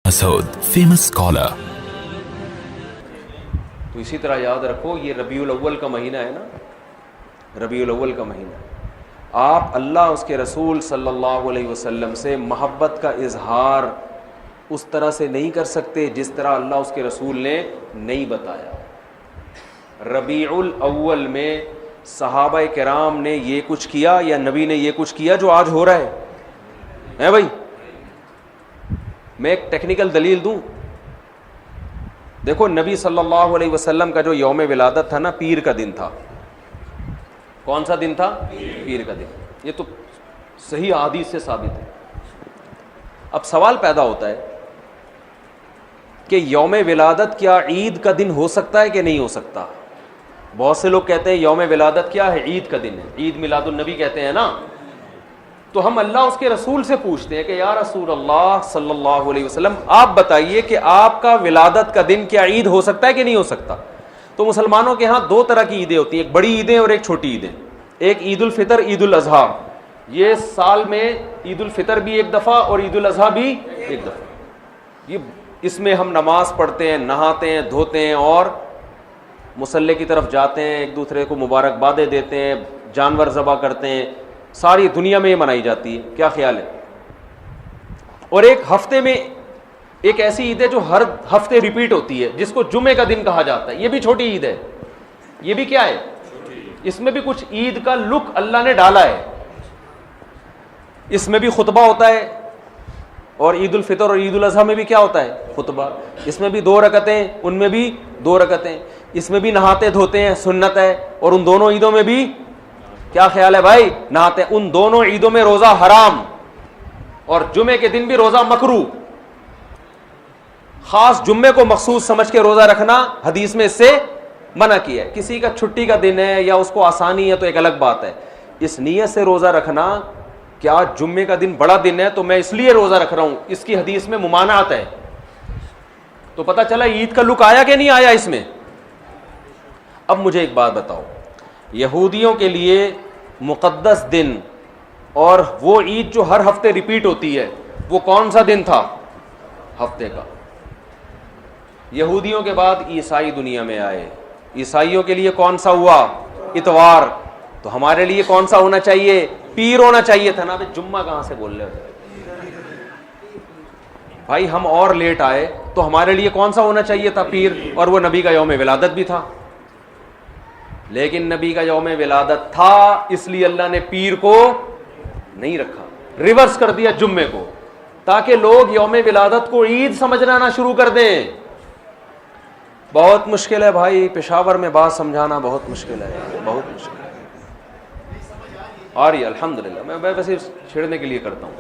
Masood, famous scholar. تو اسی طرح یاد رکھو یہ ربیع الاول کا مہینہ ہے نا، ربیع الاول کا مہینہ، آپ اللہ اس کے رسول صلی اللہ علیہ وسلم سے محبت کا اظہار اس طرح سے نہیں کر سکتے جس طرح اللہ اس کے رسول نے نہیں بتایا۔ ربیع الاول میں صحابہ کرام نے یہ کچھ کیا یا نبی نے یہ کچھ کیا جو آج ہو رہا ہے بھائی؟ میں ایک ٹیکنیکل دلیل دوں، دیکھو نبی صلی اللہ علیہ وسلم کا جو یوم ولادت تھا نا، پیر کا دن تھا۔ کون سا دن تھا؟ پیر کا دن۔ یہ تو صحیح احادیث سے ثابت ہے۔ اب سوال پیدا ہوتا ہے کہ یوم ولادت کیا عید کا دن ہو سکتا ہے کہ نہیں ہو سکتا؟ بہت سے لوگ کہتے ہیں یوم ولادت کیا ہے؟ عید کا دن ہے، عید میلاد النبی کہتے ہیں نا۔ تو ہم اللہ اس کے رسول سے پوچھتے ہیں کہ یا رسول اللہ صلی اللہ علیہ وسلم آپ بتائیے کہ آپ کا ولادت کا دن کیا عید ہو سکتا ہے کہ نہیں ہو سکتا؟ تو مسلمانوں کے ہاں دو طرح کی عیدیں ہوتی ہیں، ایک بڑی عیدیں اور ایک چھوٹی عیدیں۔ ایک عید الفطر، عید الاضحیٰ، یہ سال میں عید الفطر بھی ایک دفعہ اور عید الاضحیٰ بھی ایک دفعہ۔ اس میں ہم نماز پڑھتے ہیں، نہاتے ہیں، دھوتے ہیں اور مصلی کی طرف جاتے ہیں، ایک دوسرے کو مبارکبادیں دیتے ہیں، جانور ذبح کرتے ہیں۔ ساری دنیا میں یہ منائی جاتی ہے، کیا خیال ہے؟ اور ایک ہفتے میں ایک ایسی عید ہے جو ہر ہفتے ریپیٹ ہوتی ہے، جس کو جمعے کا دن کہا جاتا ہے، یہ بھی چھوٹی عید ہے۔ یہ بھی کیا ہے؟ اس میں بھی کچھ عید کا لک اللہ نے ڈالا ہے۔ اس میں بھی خطبہ ہوتا ہے، اور عید الفطر اور عید الاضحیٰ میں بھی کیا ہوتا ہے؟ خطبہ۔ اس میں بھی 2 رکعتیں، ان میں بھی 2 رکعتیں۔ اس میں بھی نہاتے دھوتے ہیں، سنت ہے، اور ان دونوں عیدوں میں بھی کیا خیال ہے بھائی؟ نہاتے۔ ان دونوں عیدوں میں روزہ حرام، اور جمعے کے دن بھی روزہ مکروہ۔ خاص جمعے کو مخصوص سمجھ کے روزہ رکھنا حدیث میں اس سے منع کیا ہے۔ کسی کا چھٹی کا دن ہے یا اس کو آسانی ہے تو ایک الگ بات ہے، اس نیت سے روزہ رکھنا کیا جمعے کا دن بڑا دن ہے تو میں اس لیے روزہ رکھ رہا ہوں، اس کی حدیث میں ممانعت ہے۔ تو پتہ چلا عید کا لک آیا کہ نہیں آیا اس میں؟ اب مجھے ایک بات بتاؤ، یہودیوں کے لیے مقدس دن اور وہ عید جو ہر ہفتے ریپیٹ ہوتی ہے، وہ کون سا دن تھا ہفتے کا؟ یہودیوں کے بعد عیسائی دنیا میں آئے، عیسائیوں کے لیے کون سا ہوا؟ اتوار۔ تو ہمارے لیے کون سا ہونا چاہیے؟ پیر ہونا چاہیے تھا نا۔ جمعہ کہاں سے بول رہے ہو بھائی؟ ہم اور لیٹ آئے تو ہمارے لیے کون سا ہونا چاہیے تھا؟ پیر، اور وہ نبی کا یوم ولادت بھی تھا۔ لیکن نبی کا یوم ولادت تھا، اس لیے اللہ نے پیر کو نہیں رکھا، ریورس کر دیا جمعے کو، تاکہ لوگ یوم ولادت کو عید سمجھنا نہ شروع کر دیں۔ بہت مشکل ہے بھائی، پشاور میں بات سمجھانا بہت مشکل ہے، بہت مشکل ہے۔ آ رہی ہے الحمدللہ، میں ویسے چھیڑنے کے لیے کرتا ہوں،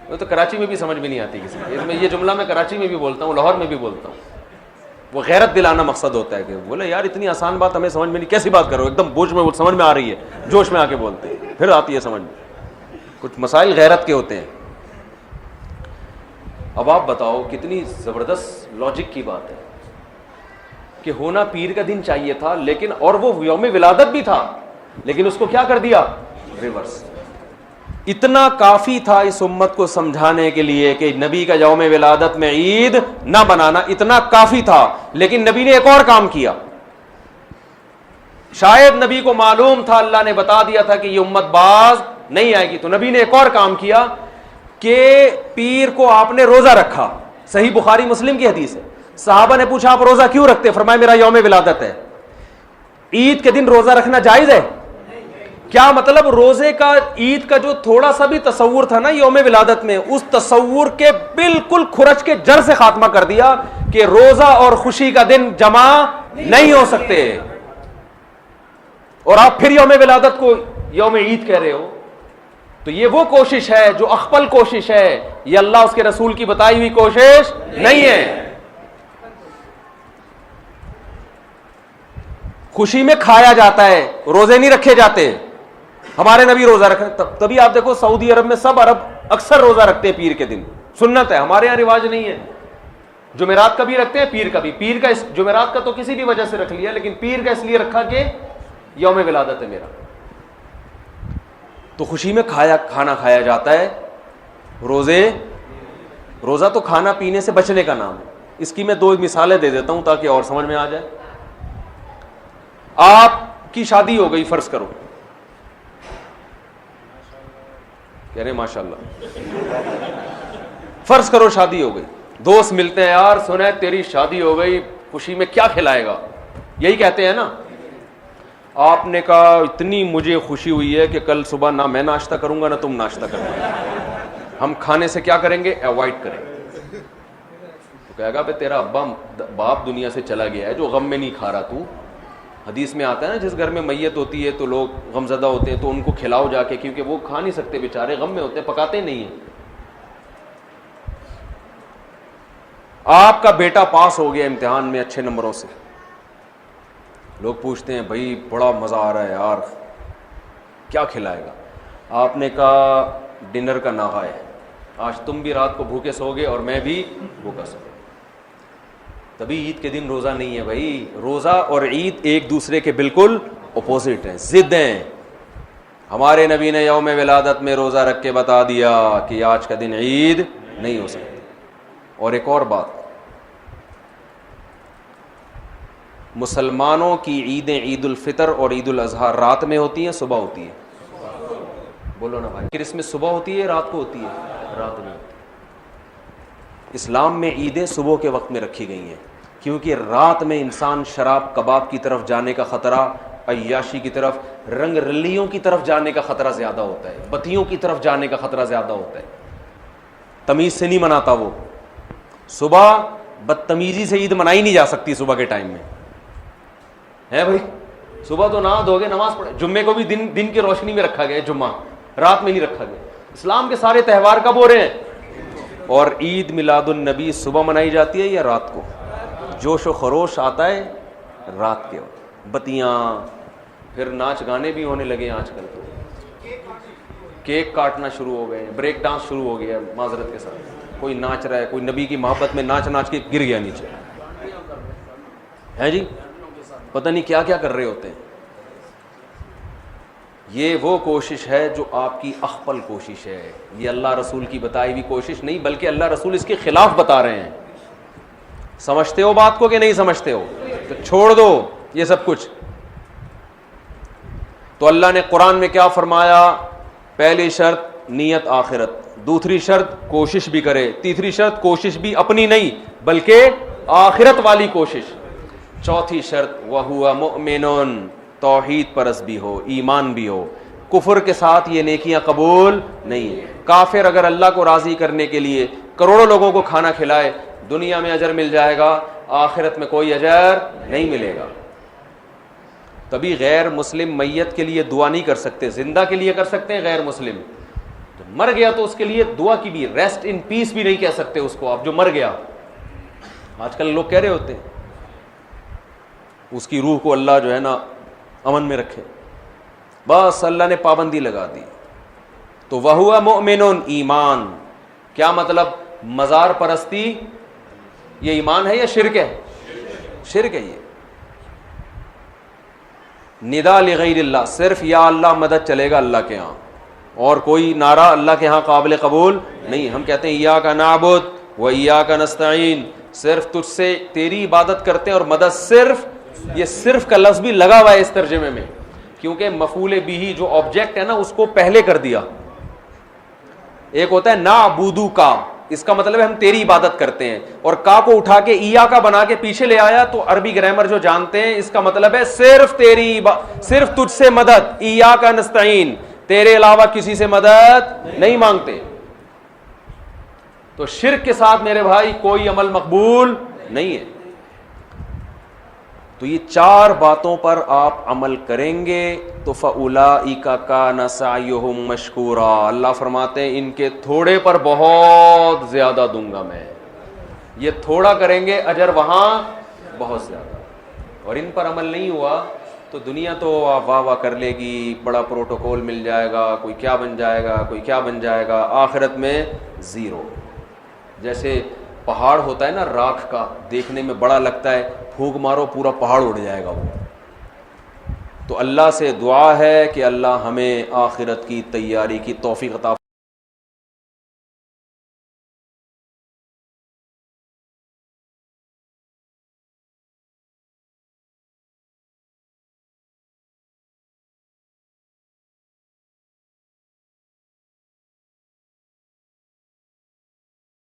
وہ تو کراچی میں بھی سمجھ میں نہیں آتی کسی کو۔ میں یہ جملہ میں کراچی میں بھی بولتا ہوں، لاہور میں بھی بولتا ہوں۔ وہ غیرت دلانا مقصد ہوتا ہے کہ بولے یار اتنی آسان بات ہمیں سمجھ میں نہیں، کیسی بات کرو، ایک دم بوجھ میں سمجھ میں آ رہی ہے، جوش میں آ کے بولتے ہیں، پھر آتی ہے سمجھ میں۔ کچھ مسائل غیرت کے ہوتے ہیں۔ اب آپ بتاؤ کتنی زبردست لاجک کی بات ہے کہ ہونا پیر کا دن چاہیے تھا، لیکن اور وہ یوم ولادت بھی تھا، لیکن اس کو کیا کر دیا؟ ریورس۔ اتنا کافی تھا اس امت کو سمجھانے کے لیے کہ نبی کا یوم ولادت میں عید نہ بنانا، اتنا کافی تھا، لیکن نبی نے ایک اور کام کیا۔ شاید نبی کو معلوم تھا، اللہ نے بتا دیا تھا کہ یہ امت باز نہیں آئے گی، تو نبی نے ایک اور کام کیا کہ پیر کو آپ نے روزہ رکھا۔ صحیح بخاری مسلم کی حدیث ہے، صحابہ نے پوچھا آپ روزہ کیوں رکھتے؟ فرمایا میرا یوم ولادت ہے۔ عید کے دن روزہ رکھنا جائز ہے؟ کیا مطلب؟ روزے کا، عید کا جو تھوڑا سا بھی تصور تھا نا یوم ولادت میں، اس تصور کے بالکل کھرچ کے جڑ سے خاتمہ کر دیا کہ روزہ اور خوشی کا دن جمع نہیں ہو سکتے، اور آپ پھر یوم ولادت کو یوم عید کہہ رہے ہو۔ تو یہ وہ کوشش ہے جو اخپل کوشش ہے، یہ اللہ اس کے رسول کی بتائی ہوئی کوشش نہیں ہے۔ خوشی میں کھایا جاتا ہے، روزے نہیں رکھے جاتے۔ ہمارے نبی روزہ رکھے، تبھی آپ دیکھو سعودی عرب میں سب عرب اکثر روزہ رکھتے ہیں پیر کے دن، سنت ہے، ہمارے یہاں رواج نہیں ہے۔ جمعرات کا بھی رکھتے ہیں، پیر کا بھی۔ پیر کا جمعرات کا تو کسی بھی وجہ سے رکھ لیا، لیکن پیر کا اس لیے رکھا کہ یوم ولادت ہے میرا۔ تو خوشی میں کھانا کھایا جاتا ہے، روزے روزہ تو کھانا پینے سے بچنے کا نام ہے. اس کی میں 2 مثالیں دے دیتا ہوں تاکہ اور سمجھ میں آ جائے. آپ کی شادی ہو گئی, فرض کرو, کہہ رہے ماشاء اللہ, فرض کرو شادی ہو گئی, دوست ملتے ہیں, یار سنا تیری شادی ہو گئی, خوشی میں کیا کھلائے گا, یہی کہتے ہیں نا. آپ نے کہا اتنی مجھے خوشی ہوئی ہے کہ کل صبح نہ میں ناشتہ کروں گا نہ تم ناشتہ کرنا, ہم کھانے سے کیا کریں گے, اوائڈ کریں گے. تو کہے گا بھائی تیرا باپ دنیا سے چلا گیا ہے جو غم میں نہیں کھا رہا تو. حدیث میں آتا ہے نا, جس گھر میں میت ہوتی ہے تو لوگ غم زدہ ہوتے ہیں تو ان کو کھلاؤ جا کے, کیونکہ وہ کھا نہیں سکتے بیچارے, غم میں ہوتے ہیں, پکاتے نہیں ہیں. آپ کا بیٹا پاس ہو گیا امتحان میں اچھے نمبروں سے, لوگ پوچھتے ہیں بھائی بڑا مزہ آ رہا ہے یار, کیا کھلائے گا. آپ نے کہا ڈنر کا ناغہ ہے, آج تم بھی رات کو بھوکے سو گے اور میں بھی بھوکا سو گا. تبھی عید کے دن روزہ نہیں ہے بھائی. روزہ اور عید ایک دوسرے کے بالکل اپوزٹ ہیں, ضد ہیں. ہمارے نبی نے یوم ولادت میں روزہ رکھ کے بتا دیا کہ آج کا دن عید نہیں ہو سکتی. اور ایک اور بات, مسلمانوں کی عیدیں عید الفطر اور عید الاضحیٰ رات میں ہوتی ہیں صبح ہوتی ہے؟ بولو نا بھائی, کرسمس صبح ہوتی ہے رات کو ہوتی ہے؟ رات میں ہوتی ہے. اسلام میں عیدیں صبح کے وقت میں رکھی گئی ہیں کیونکہ رات میں انسان شراب کباب کی طرف جانے کا خطرہ, عیاشی کی طرف, رنگ رلیوں کی طرف جانے کا خطرہ زیادہ ہوتا ہے, بتیوں کی طرف جانے کا خطرہ زیادہ ہوتا ہے. تمیز سے نہیں مناتا وہ. صبح بدتمیزی سے عید منائی نہیں جا سکتی صبح کے ٹائم میں, ہے بھائی. صبح تو نہا دھو گے نماز پڑھے, جمعے کو بھی دن کی روشنی میں رکھا گیا, جمعہ رات میں نہیں رکھا گیا. اسلام کے سارے تہوار کب ہو رہے ہیں؟ اور عید میلاد النبی صبح منائی جاتی ہے یا رات کو؟ جوش و خروش آتا ہے رات کے وقت, بتیاں, پھر ناچ گانے بھی ہونے لگے ہیں آج کل. تو کیک کاٹنا شروع ہو گئے, بریک ڈانس شروع ہو گیا معذرت کے ساتھ. کوئی ناچ رہا ہے, کوئی نبی کی محبت میں ناچ ناچ کے گر گیا نیچے, ہے جی, پتہ نہیں کیا کیا کر رہے ہوتے ہیں. یہ وہ کوشش ہے جو آپ کی اخپل کوشش ہے, یہ اللہ رسول کی بتائی ہوئی کوشش نہیں, بلکہ اللہ رسول اس کے خلاف بتا رہے ہیں. سمجھتے ہو بات کو کہ نہیں سمجھتے ہو؟ تو چھوڑ دو یہ سب کچھ. تو اللہ نے قرآن میں کیا فرمایا؟ پہلی شرط نیت آخرت, دوسری شرط کوشش بھی کرے, تیسری شرط کوشش بھی اپنی نہیں بلکہ آخرت والی کوشش, چوتھی شرط وَهُوَ مُؤْمِنٌ, توحید پرست بھی ہو, ایمان بھی ہو. کفر کے ساتھ یہ نیکیاں قبول نہیں ہیں. کافر اگر اللہ کو راضی کرنے کے لیے کروڑوں لوگوں کو کھانا کھلائے, دنیا میں اجر مل جائے گا, آخرت میں کوئی اجر نہیں ملے گا. تبھی غیر مسلم میت کے لیے دعا نہیں کر سکتے, زندہ کے لیے کر سکتے ہیں, غیر مسلم مر گیا تو اس کے لیے دعا کی بھی, ریسٹ ان پیس بھی نہیں کہہ سکتے اس کو آپ, جو مر گیا. آج کل لوگ کہہ رہے ہوتے ہیں اس کی روح کو اللہ جو ہے نا امن میں رکھے, بس اللہ نے پابندی لگا دی. تو وَهُوَ مُؤْمِنٌ, ایمان. کیا مطلب؟ مزار پرستی یہ ایمان ہے یا شرک ہے؟ شرک ہے. یہ ندا لغیر اللہ, صرف یا اللہ مدد چلے گا اللہ کے ہاں, اور کوئی نعرہ اللہ کے ہاں قابل قبول نہیں. ہم کہتے ہیں ایاک نعبد و ایاک نستعین, صرف تجھ سے تیری عبادت کرتے ہیں اور مدد صرف, یہ صرف کا لفظ بھی لگا ہوا ہے اس ترجمے میں, کیونکہ مفعول بھی جو آبجیکٹ ہے نا اس کو پہلے کر دیا. ایک ہوتا ہے نعبدو کا, اس کا مطلب ہے ہم تیری عبادت کرتے ہیں, اور کا کو اٹھا کے ایا کا بنا کے پیچھے لے آیا تو عربی گرامر جو جانتے ہیں اس کا مطلب ہے صرف تیری, صرف تجھ سے مدد, ایاک نستعین, تیرے علاوہ کسی سے مدد نہیں مانگتے. تو شرک کے ساتھ میرے بھائی کوئی عمل مقبول نہیں ہے. تو یہ 4 باتوں پر آپ عمل کریں گے تو فَأُولَٰئِكَ كَانَ سَعْيُهُمْ مَشْكُورًا, اللہ فرماتے ہیں ان کے تھوڑے پر بہت زیادہ دوں گا میں. یہ تھوڑا کریں گے, اجر وہاں بہت زیادہ. اور ان پر عمل نہیں ہوا تو دنیا تو واہ واہ کر لے گی, بڑا پروٹوکول مل جائے گا, کوئی کیا بن جائے گا, کوئی کیا بن جائے گا, آخرت میں زیرو. جیسے پہاڑ ہوتا ہے نا راکھ کا, دیکھنے میں بڑا لگتا ہے, پھونک مارو پورا پہاڑ اڑ جائے گا وہ. تو اللہ سے دعا ہے کہ اللہ ہمیں آخرت کی تیاری کی توفیق عطا